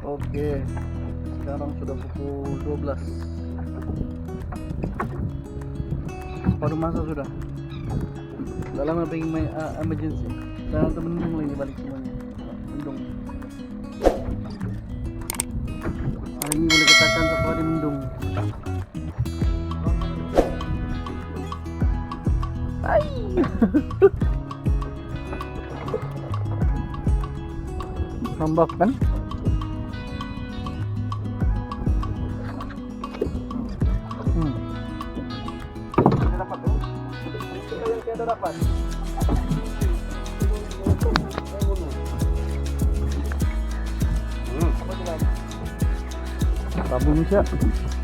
Oke, sekarang sudah pukul 12. Baru masa sudah. Udah lama pengen main emergency. Sekarang tuh mendung lagi balik semuanya. Mendung. Hari ini boleh katakan satu hari mendung. Hai. Tambak kan? Dapat. Tabung siya.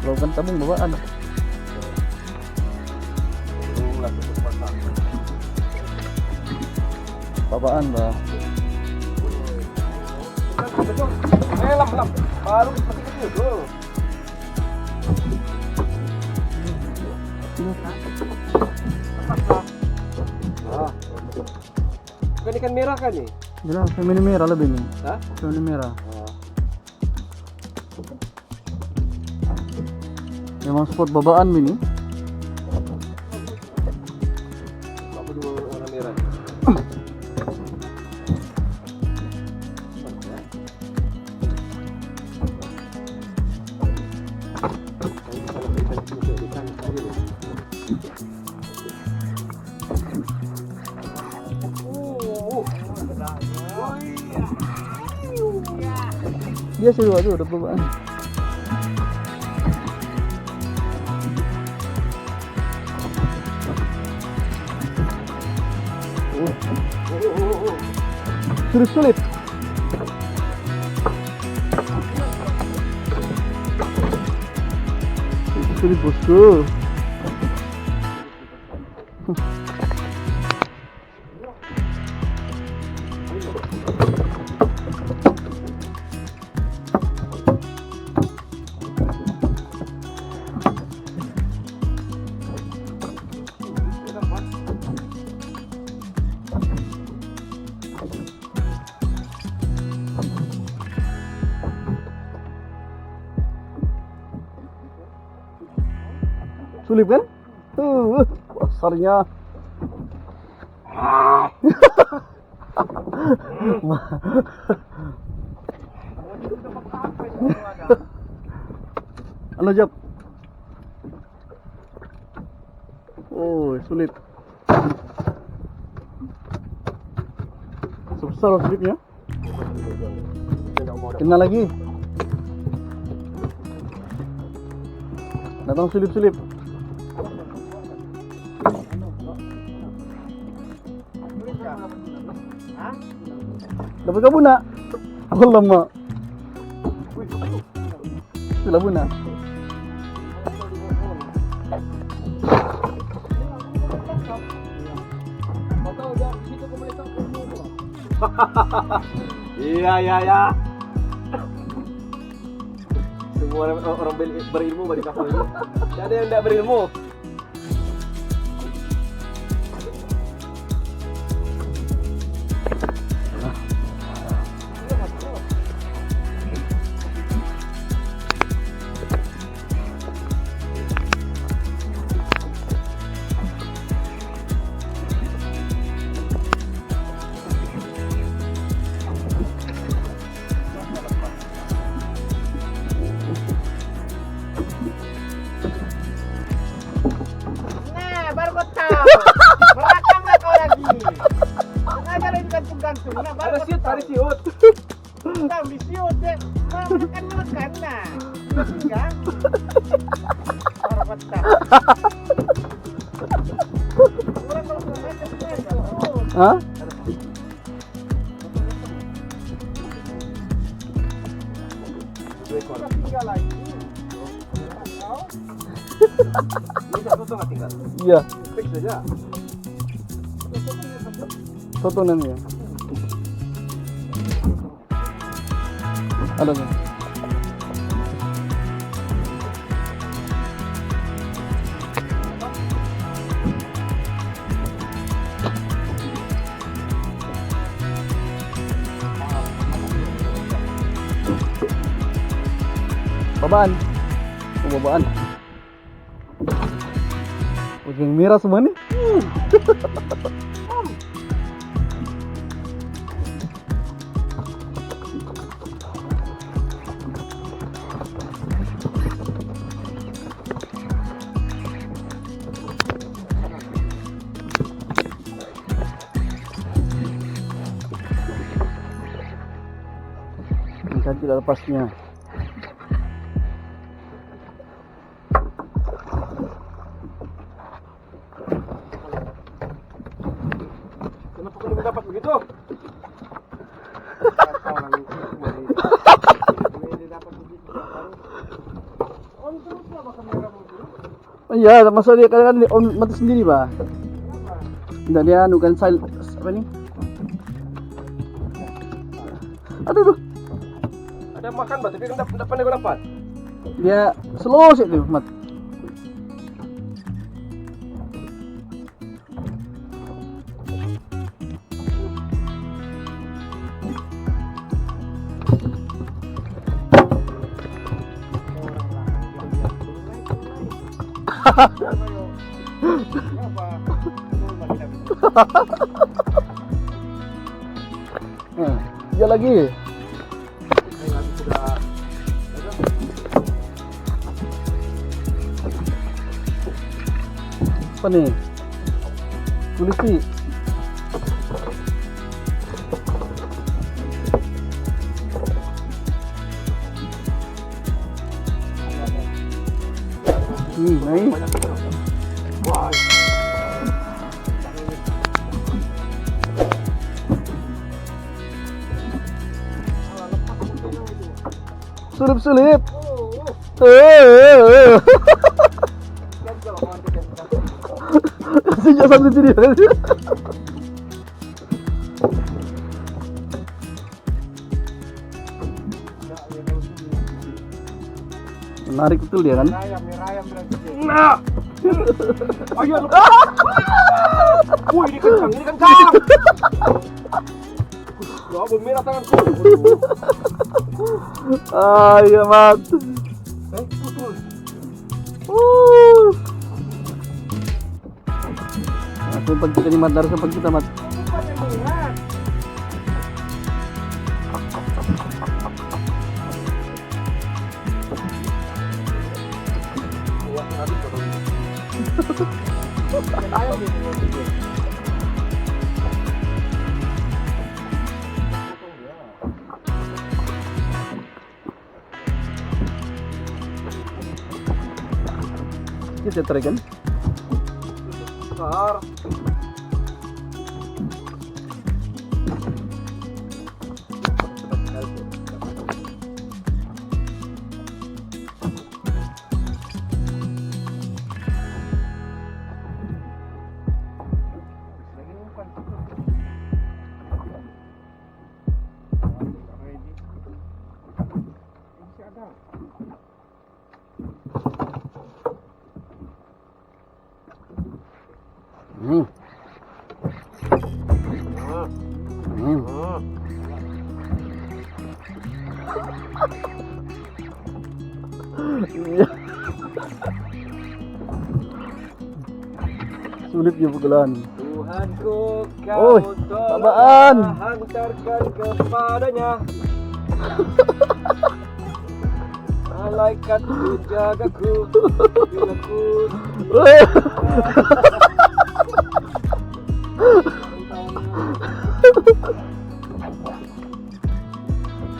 Kalau kan tabung bawaan. Bawaan ba? Lam. Baru seperti itu. Bukan ikan merah kan nih? Jelas, femini merah lebih nih. Hah? Femini merah. Memang spot babaan ini. Apa juga warna merah? Dia seru aja udah babaan. Sulit. Sulit bosku. Sulit kan? Besarnya. Halo Jab. Oh, sulit. Sebesar sulitnya. Kena lagi. Datang sulip-sulip. Dapat ka buna? Wala ma. Sila buna. Iya. Semua orang berilmu balik kapal ini. Tidak ada yang tidak berilmu. Ada siut, tadi siut. Tahu di siut deh. Makan nah. Enggak. Orang kota. Hah? Tinggal lagi. Ini satu nggak tinggal. Iya. Fix saja. Sotonan ya. Ada nih. babaan. Babaan. Yang merah semua nih. Ikan tidak lepasnya. Kenapa kau dapat begitu? Iya, masa dia kadang-kadang on mati sendiri, Pak. Enggak, dia anu kan apa nih? Aduh. Ada makan bah, tapi kan enggak pandai kau dapat. Dia slow sih tuh, Mat. Dia lagi. Apa nih? Polisi. Naik. Wah. Sulip-sulip. Sejak sampai sini. Menarik betul dia kan? Ayam berarti. Nah. Ayo lu. Wih, ini kencang. Ya, merah tanganku. Iya, Mat. Betul. Sumpah kita nih, Mat. Darah sumpah kita, Mat. Kita tarik kan? Besar. Sulit dia pukulan. Tuhanku, Oi, kau tabaan. hantarkan kepadanya. Malaikat jagaku bila ku.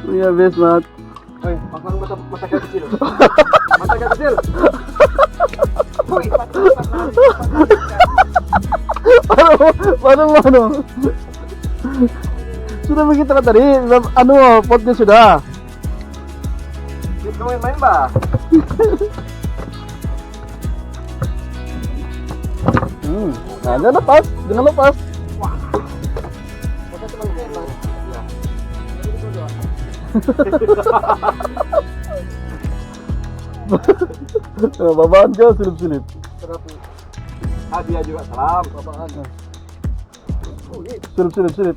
Punya best, Mat. Oi, pasang mata kecil. Mata kecil. Woi, Mana? Sudah begitu kan tadi, potnya sudah. Kamu main, Bah? Nah, jangan lepas. Kita cuma main. Babaan kau sulip-sulip. Hadiah juga salam. Babaan. Sulip-sulip.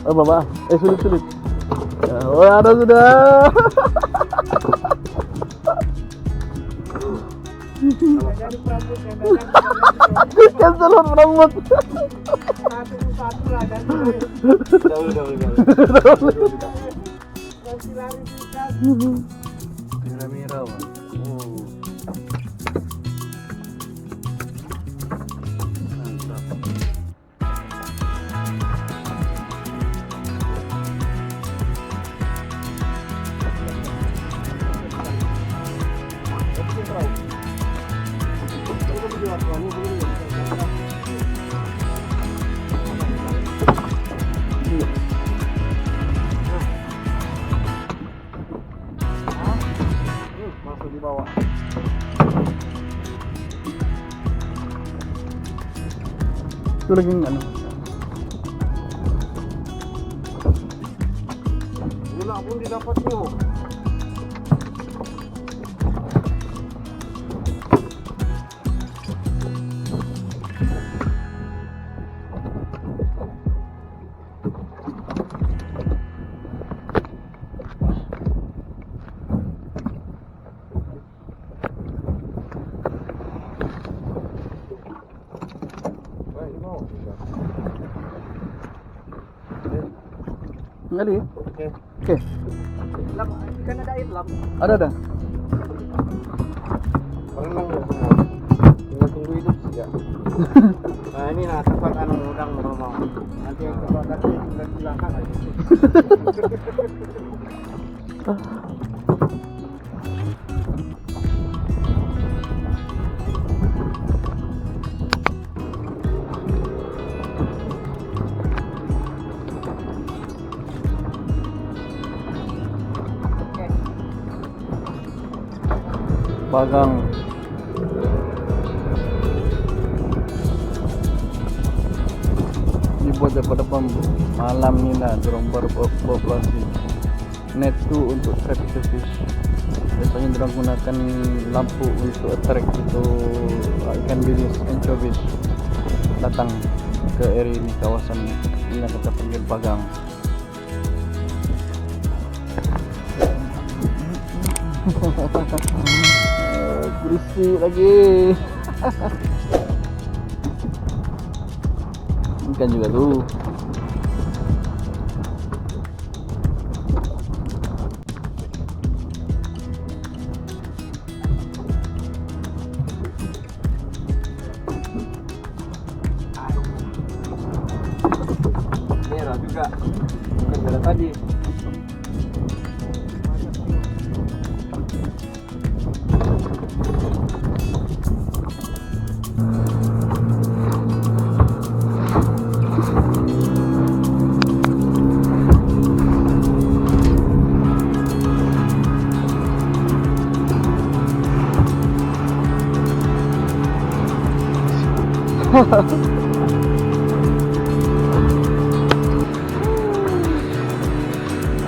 Babaan. Sulip-sulip. Oh, ada sudah. Nggak jadi perambut, nggak jadi Cancel rambut. satu lah dan Double. nanti lari kita. Merah-merah. Oh. Mantap. Masuk di bawah. Itu lagi anu. Gula pun didapat tuh. Enggak ada ya? Oke. Oke. Lam, kan ada air lam. Ada. Berenang ya semua. Tinggal tunggu hidup saja. Nah ini nah tempat anu udang normal. Nanti yang terbakar tinggal di belakang aja. Bagang. Dibuat daripada bambu. Malam ni lah dorang berpopulasi. Net tu untuk capture fish. Biasanya dorang gunakan lampu untuk attract itu ikan bilis, anchovies datang ke area ini, kawasan ini. Ini yang kita panggil bagang. Berisik lagi. Ikan juga tuh. Merah juga. Bukan merah tadi.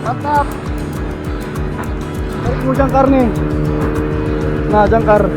Mantap. Tarik mau jangkar nih. Nah, jangkar.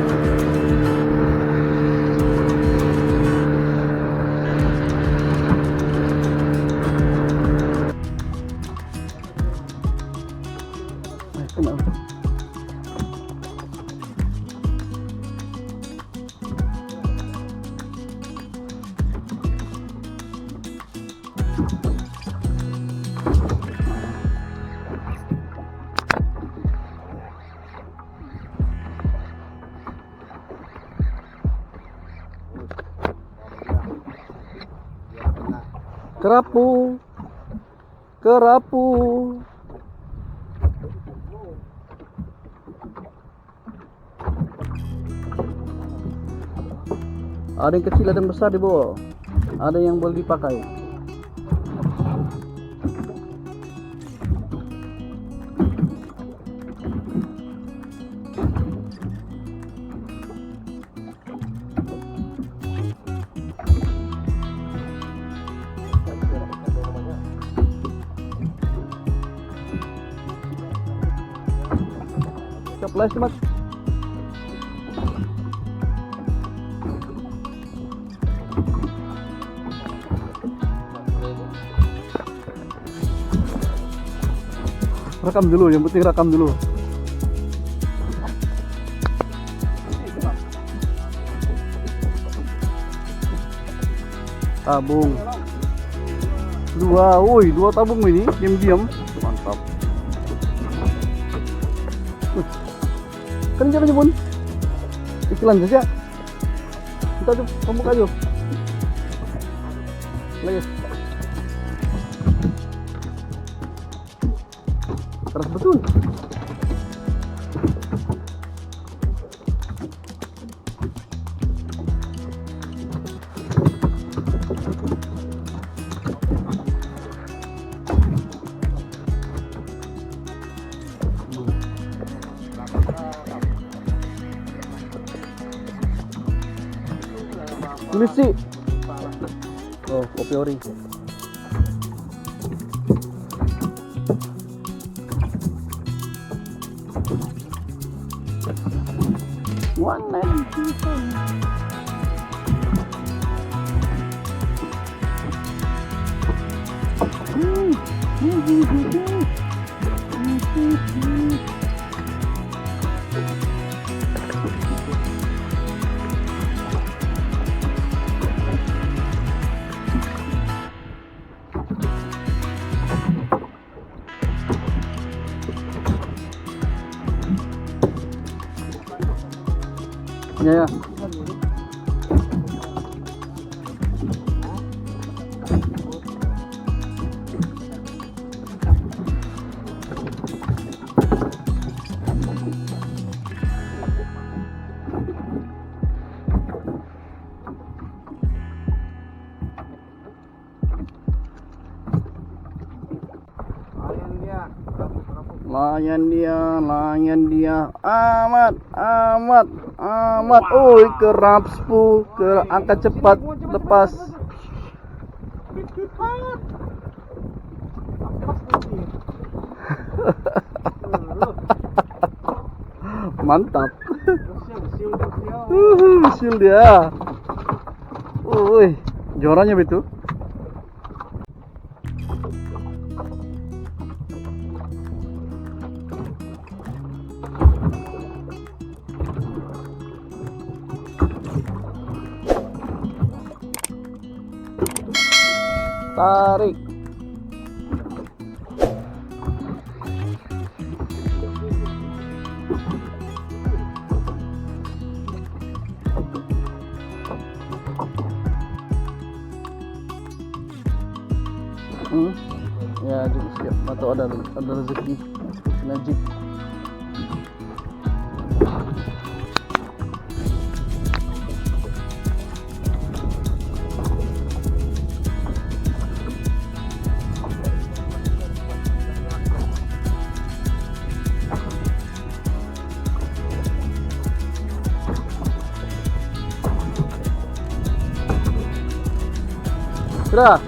Kerapu. Kerapu. Ada yang kecil, ada yang besar di bawah. Ada yang boleh dipakai. Flash mas. Rekam dulu, yang penting rekam dulu. Tabung. Dua tabung ini, diam-diam. Mantap. Kan jalan Bun. Iklan saja. Kita tuh pembuka aja. Lagi. Keras betul. Misi. Oh, kopi ori. One ya. Layan dia, amat. Oi, kerap spu, ke angkat cepat, lepas. Mantap. Sil dia. Oi, juaranya betul. Tarik. Ya, jadi siap atau ada rezeki najib. Sudah.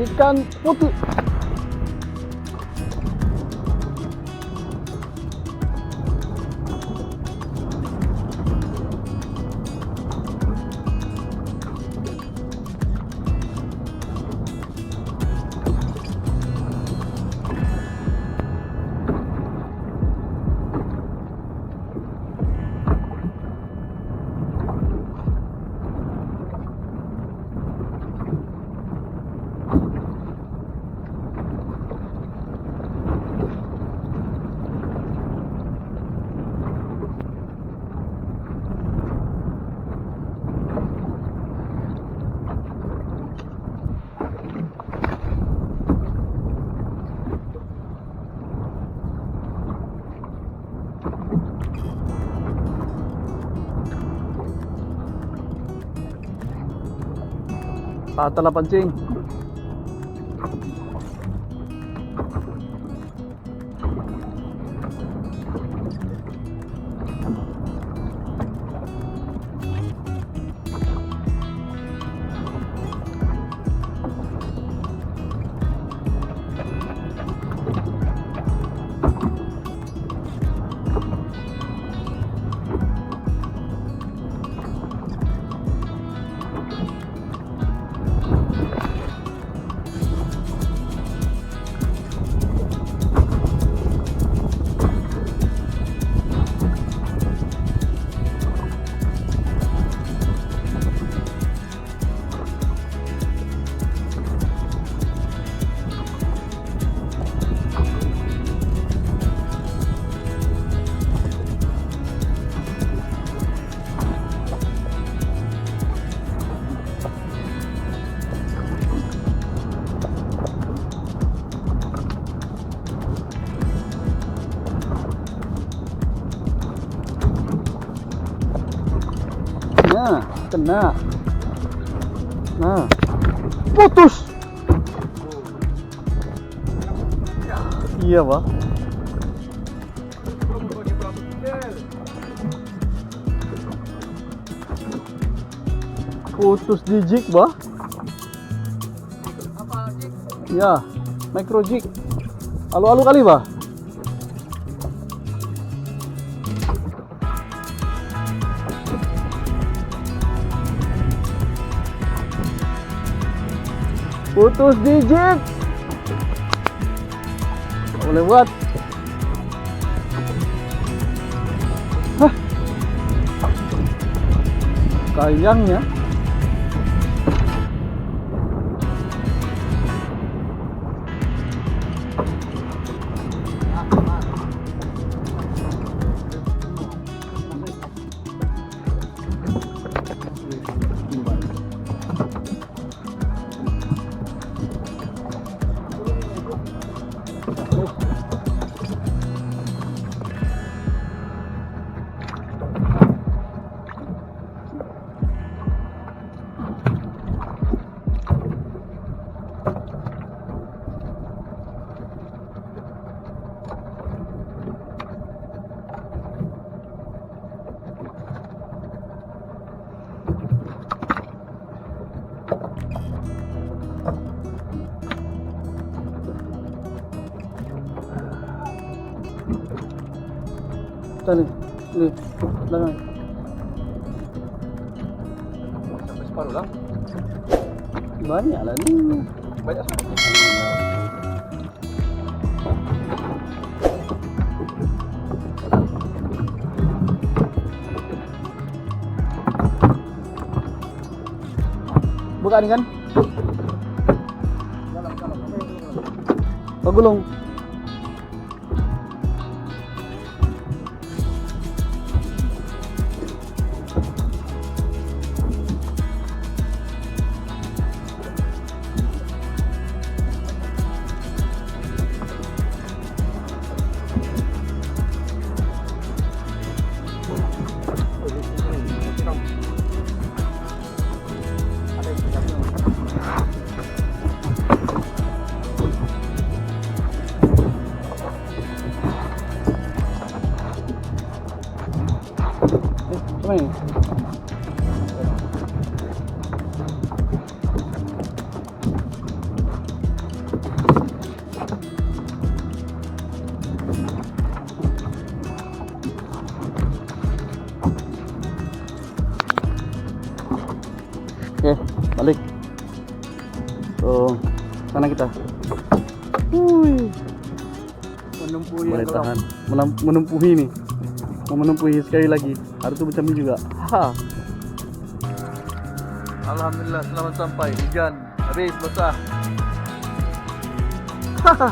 Ikan putih. Patah lah pancing. Nah, kena. Nah, putus. Iya, Pak. Putus di jig, Pak. Apa jig? Ya, micro jig. Alu-alu kali, Pak. Putus di jig. Nggak boleh buat. Hah. Kayangnya. Tadi, ini, belakang. Sampai separuh lah. Banyak lah ni. Banyak sekali. Buka ni kan? Pagulong. Macam ni? Oke, balik. So, sana kita. Menumpuhi Boleh tahan. Menumpuhi nih. Mau menumpuhi sekali lagi. Harus tuh bercambil juga. Ha. Alhamdulillah selamat sampai. Hujan habis basah. Haha.